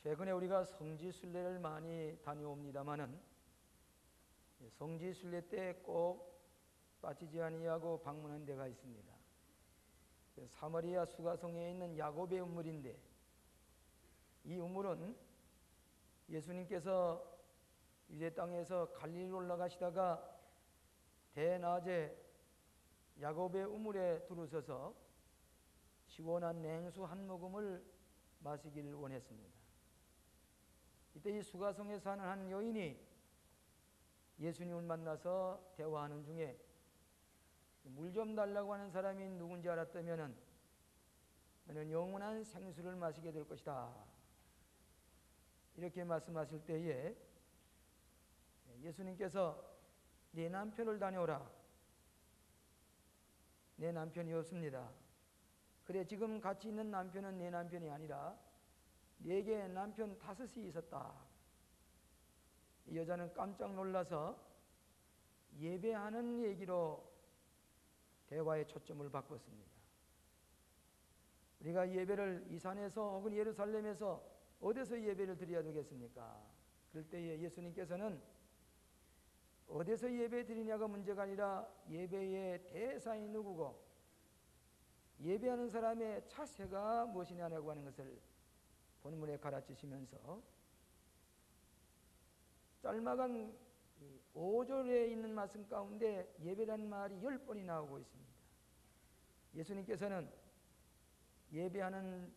최근에 우리가 성지순례를 많이 다녀옵니다마는 성지순례 때 꼭 빠지지 아니하고 방문한 데가 있습니다. 사마리아 수가성에 있는 야곱의 우물인데, 이 우물은 예수님께서 유대 땅에서 갈릴리로 올라가시다가 대낮에 야곱의 우물에 두르셔서 시원한 냉수 한 모금을 마시기를 원했습니다. 이때 이 수가성에 사는 한 여인이 예수님을 만나서 대화하는 중에 물 좀 달라고 하는 사람이 누군지 알았다면 너는 영원한 생수를 마시게 될 것이다, 이렇게 말씀하실 때에 예수님께서 네 남편을 다녀오라. 내 남편이 없습니다. 그래, 지금 같이 있는 남편은 내 남편이 아니라 네게 남편 5이 있었다. 이 여자는 깜짝 놀라서 예배하는 얘기로 대화의 초점을 바꿨습니다. 우리가 예배를 이 산에서 혹은 예루살렘에서 어디서 예배를 드려야 되겠습니까? 그럴 때에 예수님께서는 어디서 예배 드리냐가 문제가 아니라 예배의 대상이 누구고 예배하는 사람의 자세가 무엇이냐고 하는 것을 본문에 가르치시면서 짤막한 5절에 있는 말씀 가운데 예배라는 말이 10번이 나오고 있습니다. 예수님께서는 예배하는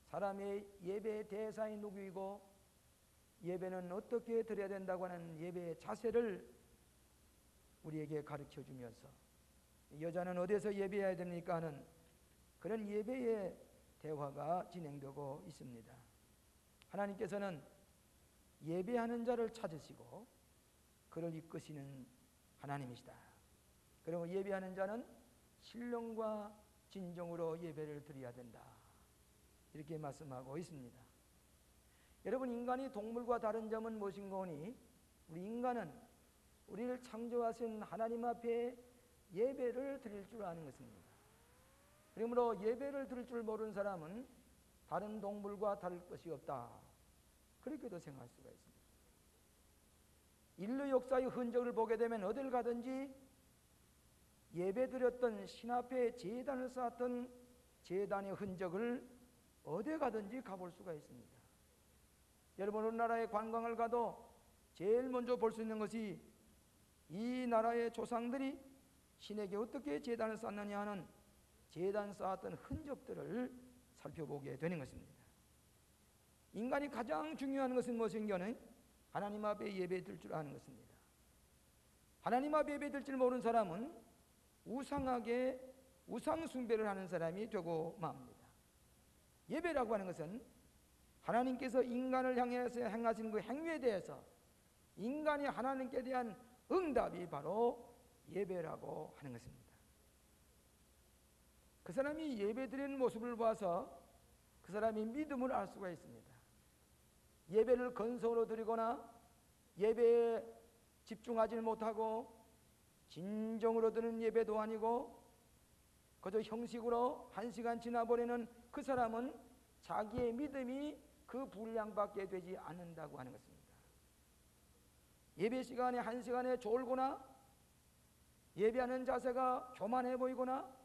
사람의 예배의 대상이 누구이고 예배는 어떻게 드려야 된다고 하는 예배의 자세를 우리에게 가르쳐 주면서 여자는 어디서 예배해야 됩니까 하는 그런 예배의 대화가 진행되고 있습니다. 하나님께서는 예배하는 자를 찾으시고 그를 이끄시는 하나님이시다. 그리고 예배하는 자는 신령과 진정으로 예배를 드려야 된다, 이렇게 말씀하고 있습니다. 여러분, 인간이 동물과 다른 점은 무엇인가 하니 우리 인간은 우리를 창조하신 하나님 앞에 예배를 드릴 줄 아는 것입니다. 그러므로 예배를 드릴 줄 모르는 사람은 다른 동물과 다를 것이 없다, 그렇게도 생각할 수가 있습니다. 인류 역사의 흔적을 보게 되면 어딜 가든지 예배드렸던 신 앞에 제단을 쌓았던 제단의 흔적을 어디 가든지 가볼 수가 있습니다. 여러분, 어느 나라에 관광을 가도 제일 먼저 볼 수 있는 것이 이 나라의 조상들이 신에게 어떻게 제단을 쌓느냐 하는 제단 쌓았던 흔적들을 살펴보게 되는 것입니다. 인간이 가장 중요한 것은 무엇인가는 하나님 앞에 예배 드릴 줄 아는 것입니다. 하나님 앞에 예배 드릴 줄 모르는 사람은 우상하게 우상 숭배를 하는 사람이 되고 맙니다. 예배라고 하는 것은 하나님께서 인간을 향해서 행하신 그 행위에 대해서 인간이 하나님께 대한 응답이 바로 예배라고 하는 것입니다. 그 사람이 예배 드리는 모습을 봐서 그 사람이 믿음을 알 수가 있습니다. 예배를 건성으로 드리거나 예배에 집중하지 못하고 진정으로 드리는 예배도 아니고 그저 형식으로 1시간 지나버리는 그 사람은 자기의 믿음이 그 분량밖에 되지 않는다고 하는 것입니다. 예배 시간에 1시간에 졸거나 예배하는 자세가 교만해 보이거나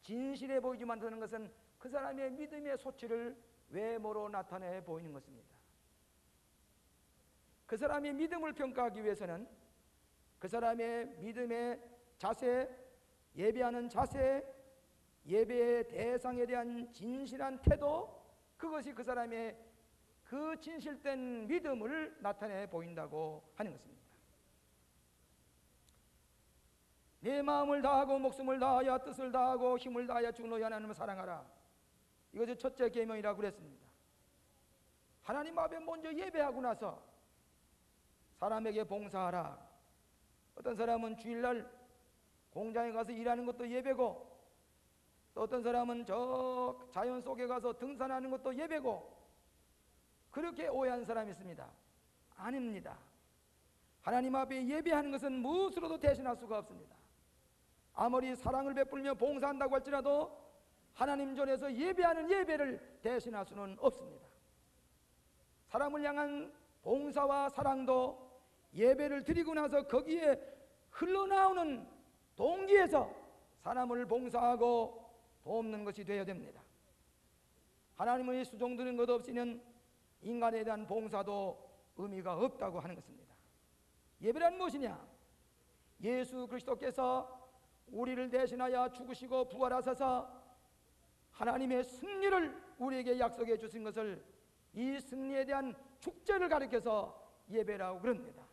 진실해 보이지만 하는 것은 그 사람의 믿음의 소치를 외모로 나타내 보이는 것입니다. 그 사람의 믿음을 평가하기 위해서는 그 사람의 믿음의 자세, 예배하는 자세, 예배의 대상에 대한 진실한 태도, 그것이 그 사람의 그 진실된 믿음을 나타내 보인다고 하는 것입니다. 내 마음을 다하고 목숨을 다하여 뜻을 다하고 힘을 다하여 주 너희 하나님을 사랑하라. 이것이 첫째 계명이라고 그랬습니다. 하나님 앞에 먼저 예배하고 나서 사람에게 봉사하라. 어떤 사람은 주일날 공장에 가서 일하는 것도 예배고, 또 어떤 사람은 저 자연 속에 가서 등산하는 것도 예배고, 그렇게 오해하는 사람이 있습니다. 아닙니다. 하나님 앞에 예배하는 것은 무엇으로도 대신할 수가 없습니다. 아무리 사랑을 베풀며 봉사한다고 할지라도 하나님 전에서 예배하는 예배를 대신할 수는 없습니다. 사람을 향한 봉사와 사랑도 예배를 드리고 나서 거기에 흘러나오는 동기에서 사람을 봉사하고 돕는 것이 되어야 됩니다. 하나님의 수종 드는 것 없이는 인간에 대한 봉사도 의미가 없다고 하는 것입니다. 예배란 무엇이냐? 예수 그리스도께서 우리를 대신하여 죽으시고 부활하셔서 하나님의 승리를 우리에게 약속해 주신 것을, 이 승리에 대한 축제를 가리켜서 예배라고 그럽니다.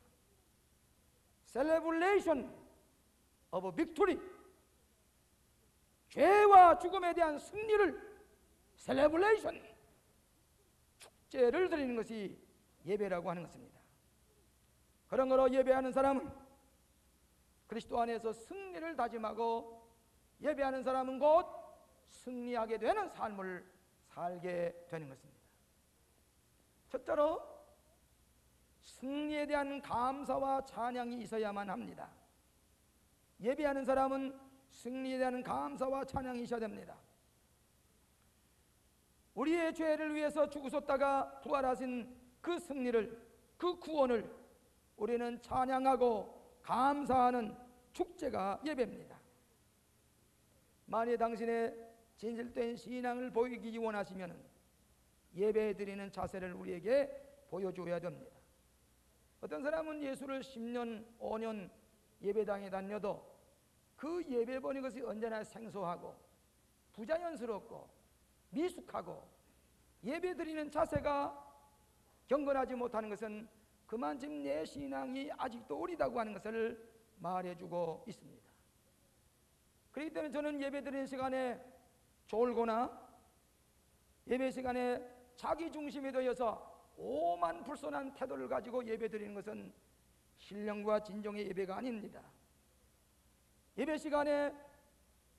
Celebration of victory, 죄와 죽음에 대한 승리를 Celebration, 축제를 드리는 것이 예배라고 하는 것입니다. 그런 거로 예배하는 사람은 그리스도 안에서 승리를 다짐하고, 예배하는 사람은 곧 승리하게 되는 삶을 살게 되는 것입니다. 첫째로 승리에 대한 감사와 찬양이 있어야만 합니다. 예배하는 사람은 승리에 대한 감사와 찬양이 있어야 됩니다. 우리의 죄를 위해서 죽으셨다가 부활하신 그 승리를, 그 구원을 우리는 찬양하고 감사하는 축제가 예배입니다. 만일 당신의 진실된 신앙을 보이기 원하시면 예배 드리는 자세를 우리에게 보여줘야 됩니다. 어떤 사람은 예수를 10년, 5년 예배당에 다녀도 그 예배 보는 것이 언제나 생소하고 부자연스럽고 미숙하고 예배 드리는 자세가 경건하지 못하는 것은 그만큼 내 신앙이 아직도 어리다고 하는 것을 말해주고 있습니다. 그렇기 때문에 저는 예배 드리는 시간에 졸거나 예배 시간에 자기 중심이 되어서 오만불손한 태도를 가지고 예배 드리는 것은 신령과 진정의 예배가 아닙니다. 예배 시간에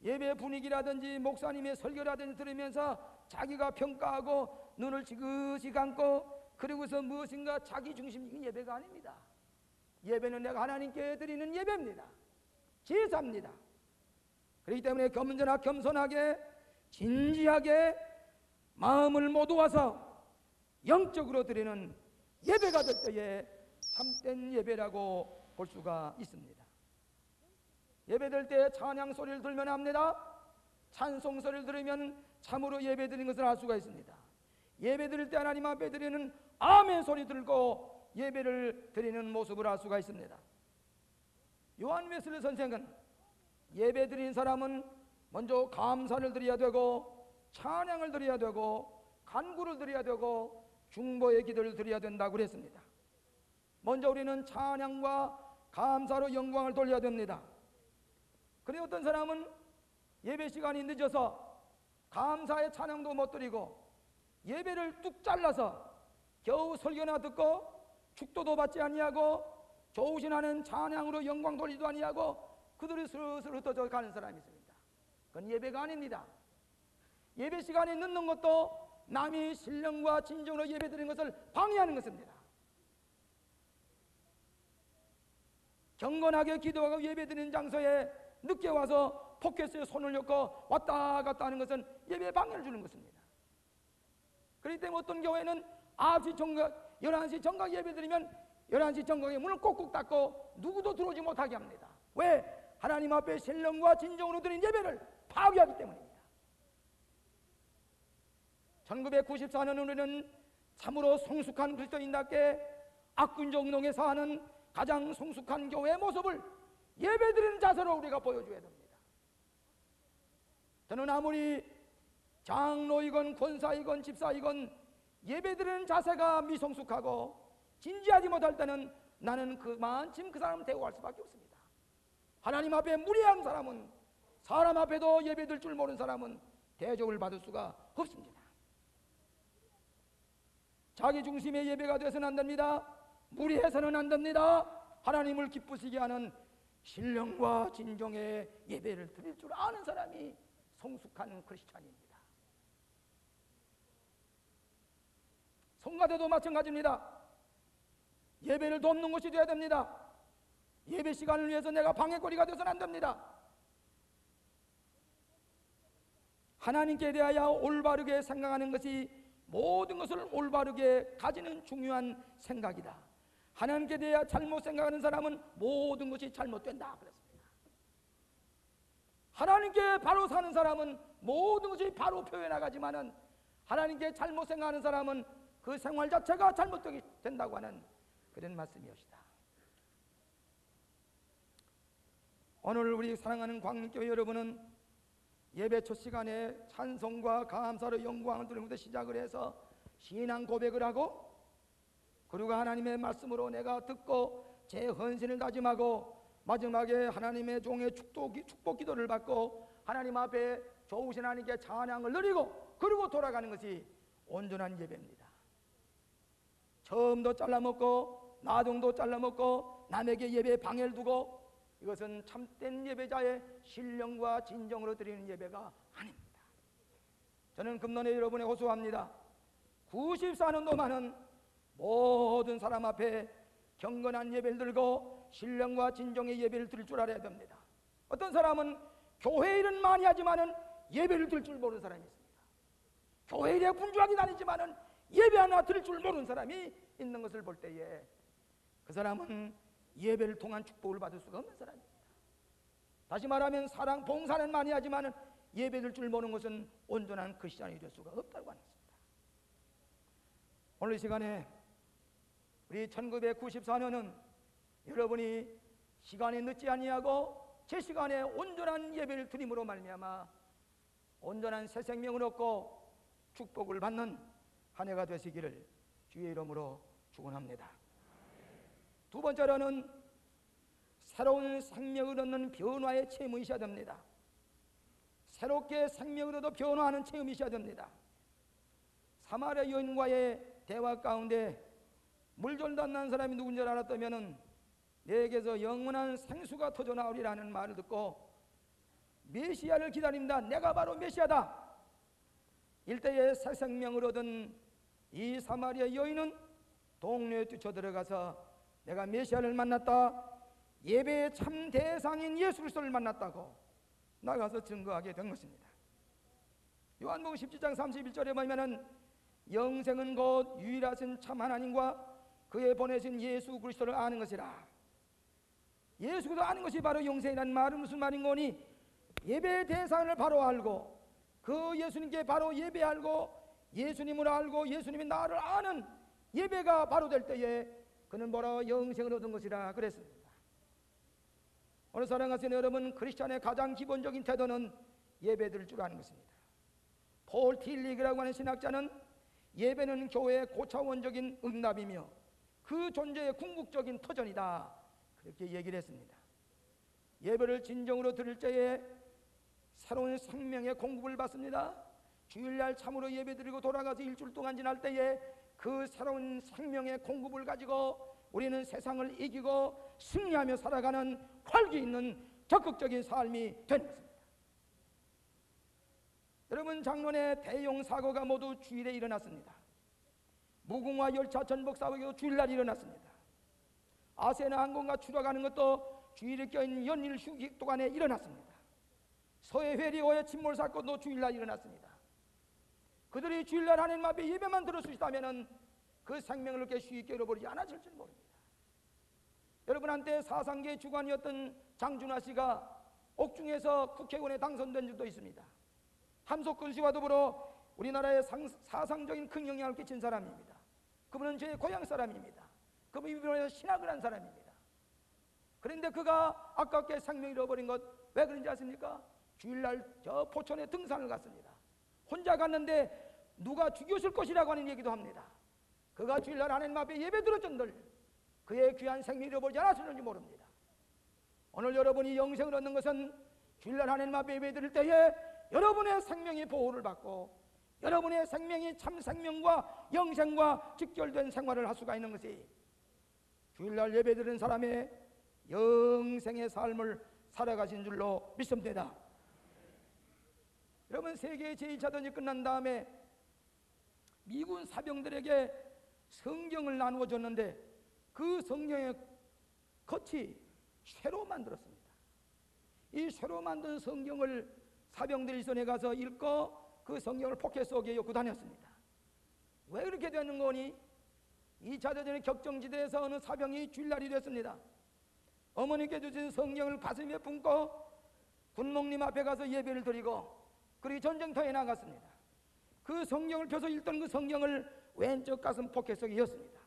예배 분위기라든지 목사님의 설교라든지 들으면서 자기가 평가하고 눈을 지그시 감고 그리고서 무엇인가 자기 중심적인 예배가 아닙니다. 예배는 내가 하나님께 드리는 예배입니다. 제사입니다. 그렇기 때문에 겸손하게 진지하게 마음을 모두와서 영적으로 드리는 예배가 될 때에 참된 예배라고 볼 수가 있습니다. 예배될 때 찬양 소리를 들으면 합니다. 찬송 소리를 들으면 참으로 예배 드리는 것을 알 수가 있습니다. 예배 드릴 때 하나님 앞에 드리는 아멘 소리 들고 예배를 드리는 모습을 알 수가 있습니다. 요한 웨슬리 선생은 예배 드리는 사람은 먼저 감사를 드려야 되고 찬양을 드려야 되고 간구를 드려야 되고 중보의 기도를 드려야 된다고 그랬습니다. 먼저 우리는 찬양과 감사로 영광을 돌려야 됩니다. 그런데 어떤 사람은 예배 시간이 늦어서 감사의 찬양도 못 드리고 예배를 뚝 잘라서 겨우 설교나 듣고 축도도 받지 아니하고 좋으신 하는 찬양으로 영광 돌리도 아니하고 그들이 슬슬 흩어져 가는 사람이 있습니다. 그건 예배가 아닙니다. 예배 시간에 늦는 것도 남이 신령과 진정으로 예배 드리는 것을 방해하는 것입니다. 경건하게 기도하고 예배 드리는 장소에 늦게 와서 포켓에 손을 넣고 왔다 갔다 하는 것은 예배에 방해를 주는 것입니다. 그렇기 때문에 어떤 교회는 9시 정각, 11시 정각 예배 드리면 11시 정각에 문을 꼭꼭 닫고 누구도 들어오지 못하게 합니다. 왜? 하나님 앞에 신령과 진정으로 드린 예배를 파괴하기 때문입니다. 1994년 우리는 참으로 성숙한 그리스도인답게 악군정동에 사는 가장 성숙한 교회의 모습을 예배드리는 자세로 우리가 보여줘야 됩니다. 저는 아무리 장로이건 권사이건 집사이건 예배드리는 자세가 미성숙하고 진지하지 못할 때는 나는 그만큼 그 사람을 대우할 수밖에 없습니다. 하나님 앞에 무례한 사람은, 사람 앞에도 예배드릴 줄 모르는 사람은 대접을 받을 수가 없습니다. 자기 중심의 예배가 되어서는 안 됩니다. 무리해서는 안 됩니다. 하나님을 기쁘시게 하는 신령과 진정의 예배를 드릴 줄 아는 사람이 성숙한 크리스찬입니다. 성가대도 마찬가지입니다. 예배를 돕는 것이 되어야 됩니다. 예배 시간을 위해서 내가 방해거리가 되어서는 안 됩니다. 하나님께 대하여 올바르게 생각하는 것이 모든 것을 올바르게 가지는 중요한 생각이다. 하나님께 대해 잘못 생각하는 사람은 모든 것이 잘못된다 그랬습니다. 하나님께 바로 사는 사람은 모든 것이 바로 표현하지만은 하나님께 잘못 생각하는 사람은 그 생활 자체가 잘못되게 된다고 하는 그런 말씀이었다. 오늘 우리 사랑하는 광림교회 여러분은 예배 첫 시간에 찬송과 감사로 영광을 드리면서 시작을 해서 신앙 고백을 하고, 그리고 하나님의 말씀으로 내가 듣고 제 헌신을 다짐하고, 마지막에 하나님의 종의 축복 기도를 받고 하나님 앞에 좋으신 하나님께 찬양을 드리고, 그리고 돌아가는 것이 온전한 예배입니다. 처음도 잘라먹고 나중도 잘라먹고 남에게 예배에 방해를 두고, 이것은 참된 예배자의 신령과 진정으로 드리는 예배가 아닙니다. 저는 금년에 여러분에 호소합니다. 94년도 많은 모든 사람 앞에 경건한 예배를 들고 신령과 진정의 예배를 드릴 줄 알아야 됩니다. 어떤 사람은 교회 일은 많이 하지만은 예배를 드릴 줄 모르는 사람이 있습니다. 교회 일에 분주하게 다니지만은 예배 하나 드릴 줄 모르는 사람이 있는 것을 볼 때에 그 사람은 예배를 통한 축복을 받을 수가 없는 사람입니다. 다시 말하면 사랑, 봉사는 많이 하지만 예배 드릴 줄 모르는 것은 온전한 크리스찬이 될 수가 없다고 하는 것입니다. 오늘 이 시간에 우리 1994년은 여러분이 시간이 늦지 아니하고 제 시간에 온전한 예배를 드림으로 말미암아 온전한 새 생명을 얻고 축복을 받는 한 해가 되시기를 주의 이름으로 축원합니다. 두 번째로는 새로운 생명을 얻는 변화의 체험이 있어야 됩니다. 새롭게 생명을 얻어 변화하는 체험이 있어야 됩니다. 사마리아 여인과의 대화 가운데 물절도 안 난 사람이 누군지 알았다면 내게서 영원한 생수가 터져 나오리라는 말을 듣고 메시아를 기다립니다. 내가 바로 메시아다. 일대에 새 생명을 얻은 이 사마리아 여인은 동네에 뛰쳐들어가서 내가 메시아를 만났다, 예배의 참 대상인 예수 그리스도를 만났다고 나가서 증거하게 된 것입니다. 요한복음 17장 31절에 보면은 영생은 곧 유일하신 참 하나님과 그의 보내신 예수 그리스도를 아는 것이라. 예수 그리스도를 아는 것이 바로 영생이라는 말은 무슨 말인 거니? 예배의 대상을 바로 알고 그 예수님께 바로 예배하고 예수님을 알고 예수님이 나를 아는 예배가 바로 될 때에 그는 바로 영생을 얻은 것이라 그랬습니다. 오늘 사랑하시는 여러분, 크리스찬의 가장 기본적인 태도는 예배 드릴 줄 아는 것입니다. 폴 틸리그라고 하는 신학자는 예배는 교회의 고차원적인 응답이며 그 존재의 궁극적인 터전이다, 그렇게 얘기를 했습니다. 예배를 진정으로 드릴 때에 새로운 생명의 공급을 받습니다. 주일날 참으로 예배 드리고 돌아가서 일주일 동안 지날 때에 그 새로운 생명의 공급을 가지고 우리는 세상을 이기고 승리하며 살아가는 활기 있는 적극적인 삶이 되는 것입니다. 여러분, 작년에 대형 사고가 모두 주일에 일어났습니다. 무궁화 열차 전복 사고도 주일날 일어났습니다. 아세나 항공과 추락하는 것도 주일에 껴있는 연일 휴기 동안에 일어났습니다. 서해 회리호의 침몰 사건도 주일날 일어났습니다. 그들이 주일날 하나님 앞에 예배만 들을 수 있다면 그 생명을 그렇게 쉽게 잃어버리지 않았을지 모릅니다. 여러분, 한때 사상계의 주관이었던 장준하 씨가 옥중에서 국회의원에 당선된 적도 있습니다. 함석근 씨와 더불어 우리나라에 사상적인 큰 영향을 끼친 사람입니다. 그분은 제 고향 사람입니다. 그분이 이번에 신학을 한 사람입니다. 그런데 그가 아깝게 생명 잃어버린 것 왜 그런지 아십니까? 주일날 저 포천에 등산을 갔습니다. 혼자 갔는데 누가 죽였을 것이라고 하는 얘기도 합니다. 그가 주일날 하나님 앞에 예배 드렸던들 그의 귀한 생명 잃어버리지 않았을지 모릅니다. 오늘 여러분이 영생을 얻는 것은 주일날 하나님 앞에 예배 드릴 때에 여러분의 생명이 보호를 받고 여러분의 생명이 참 생명과 영생과 직결된 생활을 할 수가 있는 것이 주일날 예배 드리는 사람의 영생의 삶을 살아가신 줄로 믿습니다. 여러분, 세계 제1차 전쟁이 끝난 다음에 미군 사병들에게 성경을 나누어 줬는데 그 성경의 겉이 쇠로 만들었습니다. 이 쇠로 만든 성경을 사병들이 전에 가서 읽고 그 성경을 포켓 속에 엮고 다녔습니다. 왜 그렇게 되는 거니? 2차 대전의 격정지대에서 어느 사병이 주일날이 됐습니다. 어머니께 주신 성경을 가슴에 품고 군목님 앞에 가서 예배를 드리고 그리고 전쟁터에 나갔습니다. 그 성경을 펴서 읽던 그 성경을 왼쪽 가슴 포켓 속에 넣었습니다.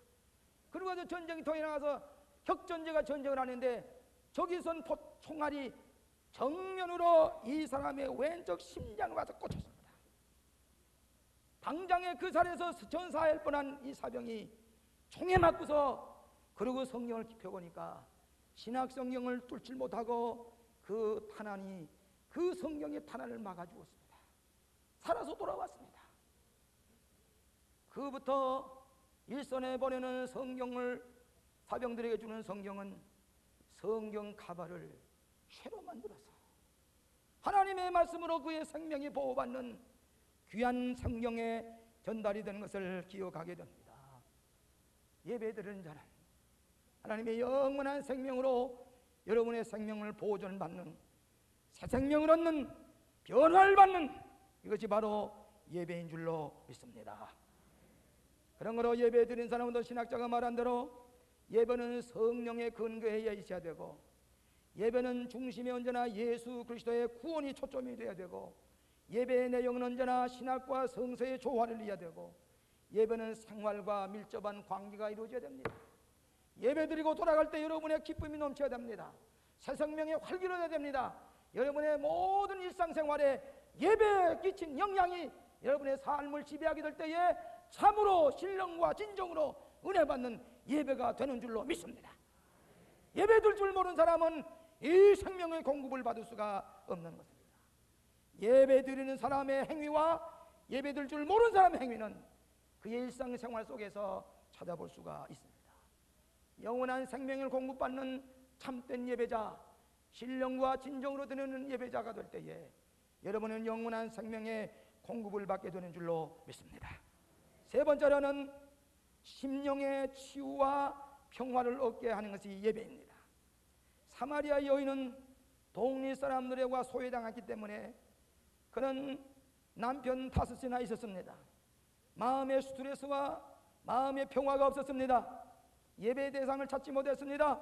그리고 서 전쟁터에 나가서 격전제가 전쟁을 하는데 저기선 총알이 정면으로 이 사람의 왼쪽 심장을 와서 꽂혔습니다. 당장에 그 자리에서 전사할 뻔한 이 사병이 총에 맞고서 그러고 성경을 펴보니까 신약 성경을 뚫지 못하고 그 탄환이 그 성경의 탄환을 막아 주었습니다. 살아서 돌아왔습니다. 그부터 일선에 보내는 성경을 사병들에게 주는 성경은 성경 가발을 쇠로 만들어서 하나님의 말씀으로 그의 생명이 보호받는 귀한 성경에 전달이 되는 것을 기억하게 됩니다. 예배드리는 자는 하나님의 영원한 생명으로 여러분의 생명을 보존받는 새 생명을 얻는 변화를 받는 이것이 바로 예배인 줄로 믿습니다. 그런 거로 예배드린 사람은 신학자가 말한 대로 예배는 성령의 근거에 있어야 되고 예배는 중심에 언제나 예수 그리스도의 구원이 초점이 되어야 되고 예배의 내용은 언제나 신학과 성서의 조화를 이어야 되고 예배는 생활과 밀접한 관계가 이루어져야 됩니다. 예배드리고 돌아갈 때 여러분의 기쁨이 넘쳐야 됩니다. 새 생명의 활기로워야 됩니다. 여러분의 모든 일상생활에 예배에 끼친 영향이 여러분의 삶을 지배하게 될 때에 참으로 신령과 진정으로 은혜 받는 예배가 되는 줄로 믿습니다. 예배들 줄 모르는 사람은 이 생명의 공급을 받을 수가 없는 것입니다. 예배 드리는 사람의 행위와 예배 들 줄 모르는 사람의 행위는 그의 일상생활 속에서 찾아볼 수가 있습니다. 영원한 생명을 공급받는 참된 예배자, 신령과 진정으로 드리는 예배자가 될 때에 여러분은 영원한 생명의 공급을 받게 되는 줄로 믿습니다. 세 번째로는 심령의 치유와 평화를 얻게 하는 것이 예배입니다. 사마리아 여인은 동리 사람들과 소외당했기 때문에 그는 남편 5이나 있었습니다. 마음의 스트레스와 마음의 평화가 없었습니다. 예배 대상을 찾지 못했습니다.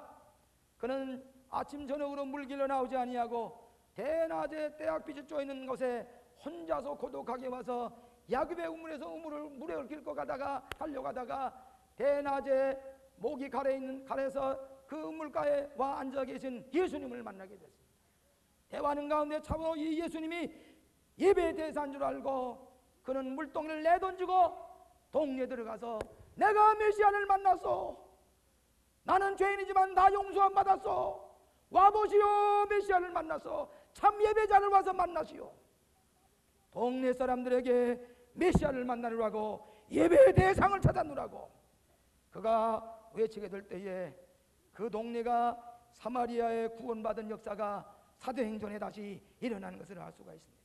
그는 아침 저녁으로 물길로 나오지 아니하고 대낮에 떼약빛이 쪼이는 곳에 혼자서 고독하게 와서 야급의 우물에서 물에 얽힐 가다가 달려가다가 대낮에 목이 가래서 그 우물가에 와 앉아 계신 예수님을 만나게 됐습니다. 대화하는 가운데 차고 이 예수님이 예배의 대사인 줄 알고 그는 물동이를 내던지고 동네에 들어가서 내가 메시아를 만났소. 나는 죄인이지만 나 용서함 받았소. 와보시오. 메시아를 만났소. 참 예배자를 와서 만나시오. 동네 사람들에게 메시아를 만나느라고 예배의 대상을 찾아누라고 그가 외치게 될 때에 그 동네가 사마리아의 구원받은 역사가 사도행전에 다시 일어나는 것을 알 수가 있습니다.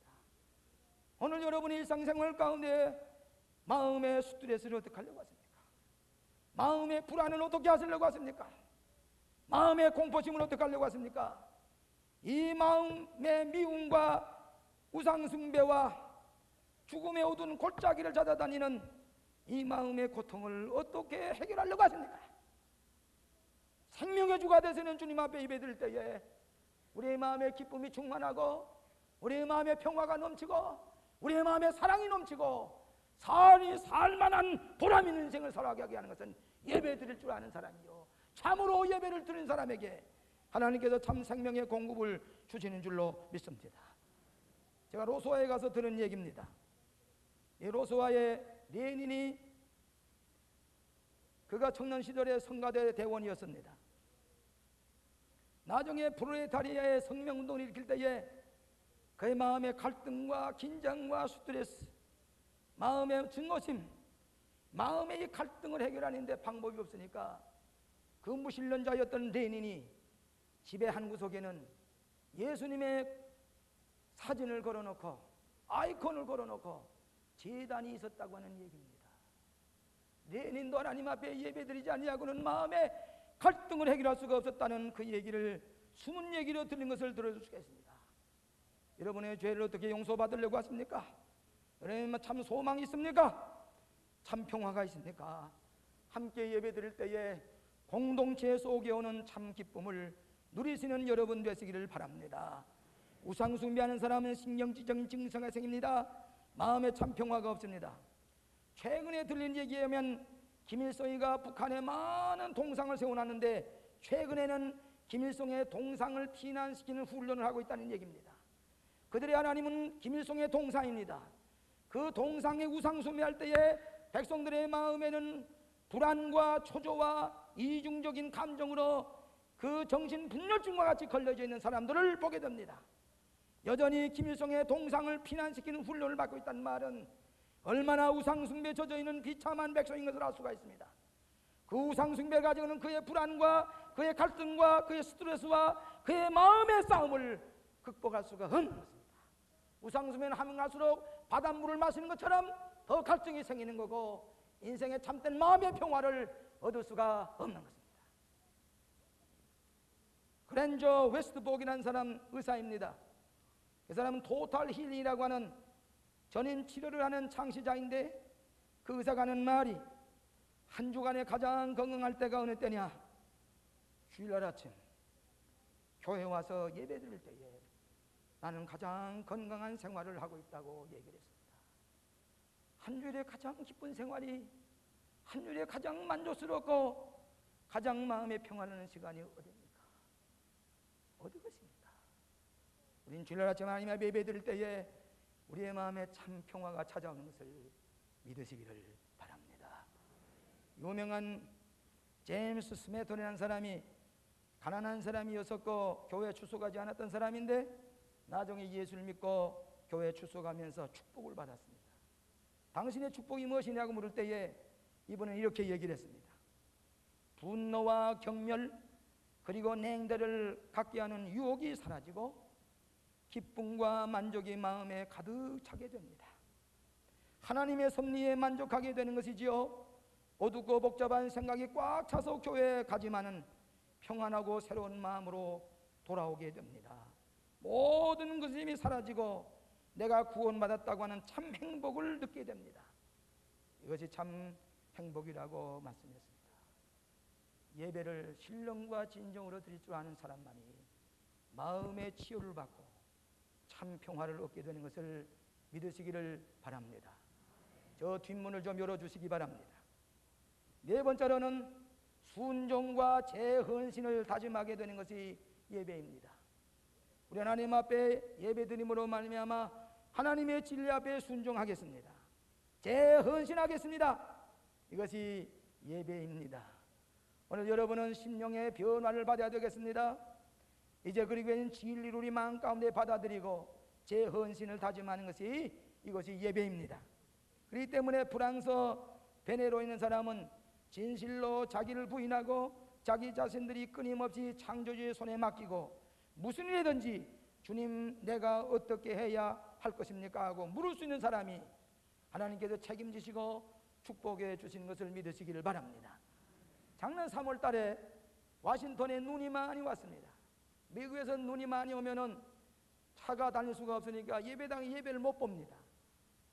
오늘 여러분의 일상생활 가운데 마음의 스트레스를 어떻게 하려고 하십니까? 마음의 불안을 어떻게 하시려고 하십니까? 마음의 공포심을 어떻게 하려고 하십니까? 이 마음의 미움과 우상숭배와 죽음의 어두운 골짜기를 찾아다니는 이 마음의 고통을 어떻게 해결하려고 하십니까? 생명의 주가 되시는 주님 앞에 예배드릴 때에 우리의 마음의 기쁨이 충만하고 우리의 마음의 평화가 넘치고 우리의 마음에 사랑이 넘치고 살만한 보람 있는 인생을 살아가게 하는 것은 예배 드릴 줄 아는 사람이요 참으로 예배를 드리는 사람에게 하나님께서 참 생명의 공급을 주시는 줄로 믿습니다. 제가 로스와에 가서 들은 얘기입니다. 이 로스와의 레닌이 그가 청년 시절에 성가대 대원이었습니다. 나중에 프롤레타리아의 성명운동을 일으킬 때에 그의 마음의 갈등과 긴장과 스트레스, 마음의 증오심, 마음의 이 갈등을 해결하는데 방법이 없으니까 그 무신론자였던 레닌이 집의 한 구석에는 예수님의 사진을 걸어놓고 아이콘을 걸어놓고 제단이 있었다고 하는 얘기입니다. 레닌도 하나님 앞에 예배드리지 아니하고는 마음의 갈등을 해결할 수가 없었다는 그 얘기를 숨은 얘기로 들린 것을 들을 수가 있습니다. 여러분의 죄를 어떻게 용서받으려고 하십니까? 여러분 참 소망이 있습니까? 참 평화가 있습니까? 함께 예배드릴 때에 공동체 속에 오는 참 기쁨을 누리시는 여러분 되시기를 바랍니다. 우상 숭배하는 사람은 신경질적인 증상이 생깁니다. 마음에 참 평화가 없습니다. 최근에 들린 얘기에 의하면 김일성이가 북한에 많은 동상을 세워놨는데 최근에는 김일성의 동상을 피난시키는 훈련을 하고 있다는 얘기입니다. 그들의 하나님은 김일성의 동상입니다. 그 동상에 우상 숭배할 때에 백성들의 마음에는 불안과 초조와 이중적인 감정으로 그 정신분열증과 같이 걸려져 있는 사람들을 보게 됩니다. 여전히 김일성의 동상을 피난시키는 훈련을 받고 있다는 말은 얼마나 우상숭배에 젖어 있는 비참한 백성인 것을 알 수가 있습니다. 그 우상숭배를 가지고는 그의 불안과 그의 갈등과 그의 스트레스와 그의 마음의 싸움을 극복할 수가 없는 것입니다. 우상숭배는 하면 갈수록 바닷물을 마시는 것처럼 더 갈등이 생기는 거고 인생의 참된 마음의 평화를 얻을 수가 없는 것입니다. 그랜저 웨스트복이라는 사람 의사입니다. 그 사람은 토탈 힐링이라고 하는 전임 치료를 하는 창시자인데 그 의사가 하는 말이 한 주간에 가장 건강할 때가 어느 때냐? 주일날 아침 교회 와서 예배 드릴 때에 나는 가장 건강한 생활을 하고 있다고 얘기를 했습니다. 한 주일에 가장 기쁜 생활이, 한 주일에 가장 만족스럽고 가장 마음에 평안하는 시간이 어디입니까? 어디 것입니까? 우린 주일날 아침 하나님 앞에 예배 드릴 때에 우리의 마음에 참 평화가 찾아오는 것을 믿으시기를 바랍니다. 유명한 제임스 스매턴이라는 사람이 가난한 사람이었었고 교회에 출석하지 않았던 사람인데 나중에 예수를 믿고 교회에 출석하면서 축복을 받았습니다. 당신의 축복이 무엇이냐고 물을 때에 이분은 이렇게 얘기를 했습니다. 분노와 경멸 그리고 냉대를 갖게 하는 유혹이 사라지고 기쁨과 만족이 마음에 가득 차게 됩니다. 하나님의 섭리에 만족하게 되는 것이지요. 어둡고 복잡한 생각이 꽉 차서 교회에 가지만은 평안하고 새로운 마음으로 돌아오게 됩니다. 모든 것이 사라지고 내가 구원받았다고 하는 참 행복을 느끼게 됩니다. 이것이 참 행복이라고 말씀했습니다. 예배를 신령과 진정으로 드릴 줄 아는 사람만이 마음의 치유를 받고 참 평화를 얻게 되는 것을 믿으시기를 바랍니다. 저 뒷문을 좀 열어주시기 바랍니다. 네 번째로는 순종과 재헌신을 다짐하게 되는 것이 예배입니다. 우리 하나님 앞에 예배드림으로 말미암아 하나님의 진리 앞에 순종하겠습니다. 재헌신하겠습니다. 이것이 예배입니다. 오늘 여러분은 심령의 변화를 받아야 되겠습니다. 이제 그리고는 진리를 우리 마음 가운데 받아들이고 재헌신을 다짐하는 것이 이것이 예배입니다. 그렇기 때문에 프랑스 베네로 있는 사람은 진실로 자기를 부인하고 자기 자신들이 끊임없이 창조주의 손에 맡기고 무슨 일이든지 주님 내가 어떻게 해야 할 것입니까 하고 물을 수 있는 사람이 하나님께서 책임지시고 축복해 주시는 것을 믿으시기를 바랍니다. 작년 3월 달에 워싱턴에 눈이 많이 왔습니다. 미국에서 눈이 많이 오면은 차가 다닐 수가 없으니까 예배당에 예배를 못 봅니다.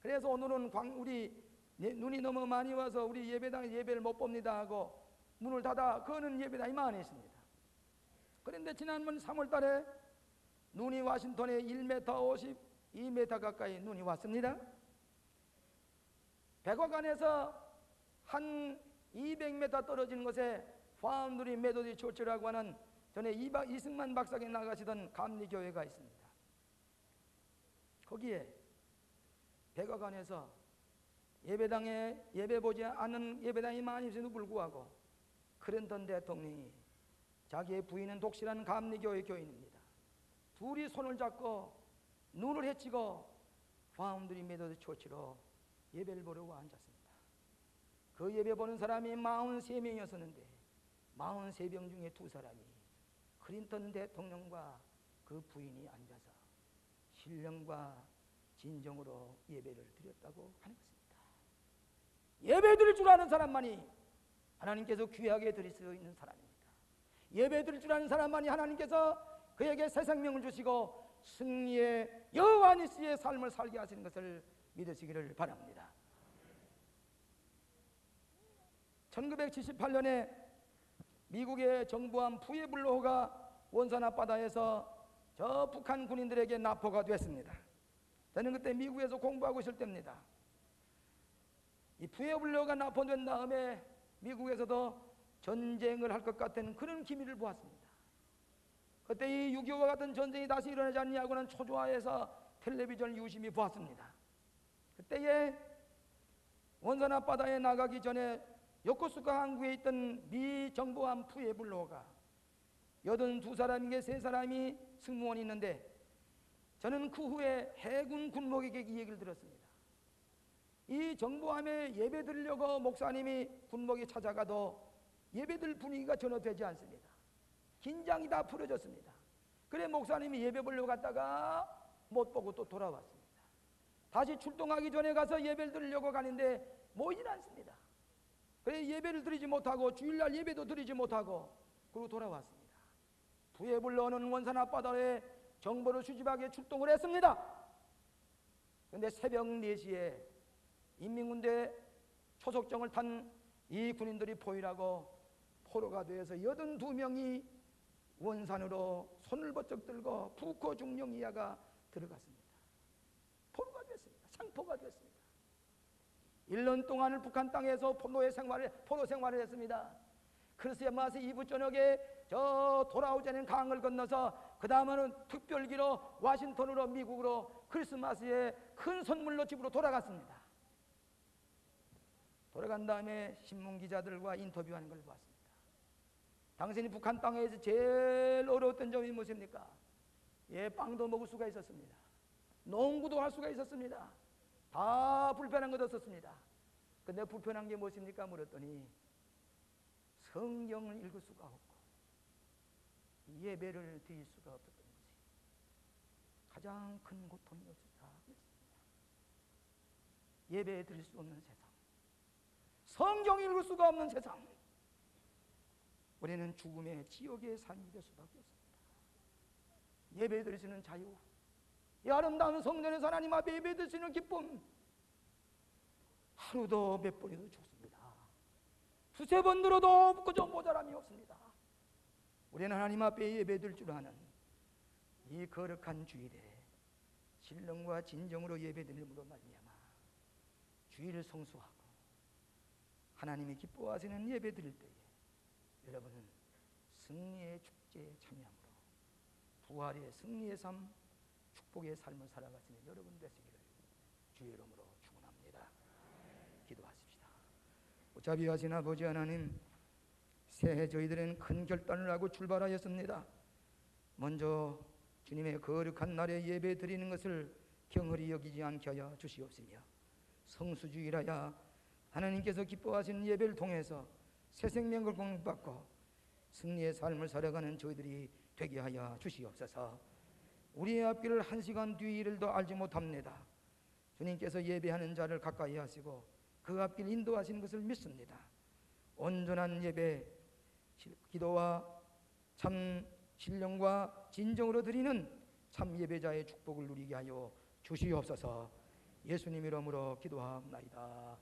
그래서 오늘은 우리 눈이 너무 많이 와서 우리 예배당에 예배를 못 봅니다 하고 문을 닫아 거는 예배당이 많이 있습니다. 그런데 지난번 3월 달에 눈이 워싱턴에 1m 52m 가까이 눈이 왔습니다. 백악관에서 한 200m 떨어지는 곳에 파운드리 메도디 처치라고 하는 전에 이승만 박사가 나가시던 감리교회가 있습니다. 거기에 백악관에서 예배당에 예배 보지 않는 예배당이 많이 있음에도 불구하고 클린턴 대통령이 자기의 부인은 독실한 감리교회 교인입니다. 둘이 손을 잡고 눈을 헤치고 파운드리 메도디 처치로 예배를 보려고 앉았습니다. 그 예배 보는 사람이 43명이었었는데 43명 중에 2사람이 클린턴 대통령과 그 부인이 앉아서 신령과 진정으로 예배를 드렸다고 하는 것입니다. 예배 드릴 줄 아는 사람만이 하나님께서 귀하게 드릴 수 있는 사람입니다. 예배 드릴 줄 아는 사람만이 하나님께서 그에게 새 생명을 주시고 승리의 여호와 니시의 삶을 살게 하시는 것을 믿으시기를 바랍니다. 1978년에 미국의 정부함 푸에블로호가 원산 앞바다에서 저 북한 군인들에게 납포가 됐습니다. 저는 그때 미국에서 공부하고 있을 때입니다. 이 푸에블로호가 납포된 다음에 미국에서도 전쟁을 할 것 같은 그런 기미를 보았습니다. 그때 이 6.25와 같은 전쟁이 다시 일어나지 않냐고는 초조해서 텔레비전을 유심히 보았습니다. 그때에 원산 앞바다에 나가기 전에 요코수카 항구에 있던 미 정보함 푸에블로호가 82사람에게 3사람이 승무원이 있는데, 저는 그 후에 해군 군목에게 이 얘기를 들었습니다. 이 정보함에 예배 드리려고 목사님이 군목에 찾아가도 예배들 분위기가 전혀 되지 않습니다. 긴장이 다 풀어졌습니다. 그래 목사님이 예배 보려고 갔다가 못 보고 또 돌아왔습니다. 다시 출동하기 전에 가서 예배를 드리려고 가는데 모이질 않습니다. 그래 예배를 드리지 못하고 주일날 예배도 드리지 못하고 그리고 돌아왔습니다. 푸에블로호는 원산 앞바다에 정보를 수집하기 위해 출동을 했습니다. 그런데 새벽 4시에 인민군대 초속정을 탄 이 군인들이 포위하고 포로가 되어서 82명이 원산으로 손을 번쩍 들고 북호 중령 이하가 들어갔습니다. 포로가 됐습니다. 상포가 됐습니다. 1년 동안을 북한 땅에서 포로 생활을 했습니다. 크리스마스 이브 저녁에 저 돌아오자는 강을 건너서 그 다음에는 특별기로 워싱턴으로 미국으로 크리스마스에 큰 선물로 집으로 돌아갔습니다. 돌아간 다음에 신문기자들과 인터뷰하는 걸 봤습니다. 당신이 북한 땅에서 제일 어려웠던 점이 무엇입니까? 빵도 먹을 수가 있었습니다. 농구도 할 수가 있었습니다. 다 불편한 것 없었습니다. 근데 불편한 게 무엇입니까? 물었더니 성경을 읽을 수가 없고 예배를 드릴 수가 없었던 것이 가장 큰 고통이었습니다. 예배 드릴 수 없는 세상, 성경 읽을 수가 없는 세상, 우리는 죽음의 지옥의 삶이 될 수밖에 없습니다. 예배 드릴 수 있는 자유, 이 아름다운 성전에서 하나님 앞에 예배 드릴 수 있는 기쁨, 하루도 몇 번이도 좋습니다. 두세 번 들어도 그저 모자람이 없습니다. 우리는 하나님 앞에 예배 드릴 줄 아는 이 거룩한 주일에 신령과 진정으로 예배 드림으로 말미암아 주일을 성수하고 하나님이 기뻐하시는 예배 드릴 때에 여러분은 승리의 축제에 참여함으로 부활의 승리의 삶, 축복의 삶을 살아가시는 여러분 되시기를 주의 이름으로 축원합니다. 기도하십시다. 자비하신 아버지 하나님, 새해 저희들은 큰 결단을 하고 출발하였습니다. 먼저 주님의 거룩한 날에 예배 드리는 것을 경홀히 여기지 않게 하여 주시옵시며, 성수주일하여 하나님께서 기뻐하시는 예배를 통해서 새 생명을 공급받고 승리의 삶을 살아가는 저희들이 되게 하여 주시옵소서. 우리의 앞길을 1시간 뒤를 더 알지 못합니다. 주님께서 예배하는 자를 가까이 하시고 그 앞길 인도하시는 것을 믿습니다. 온전한 예배, 기도와 참 신령과 진정으로 드리는 참 예배자의 축복을 누리게 하여 주시옵소서. 예수님 이름으로 기도하옵나이다.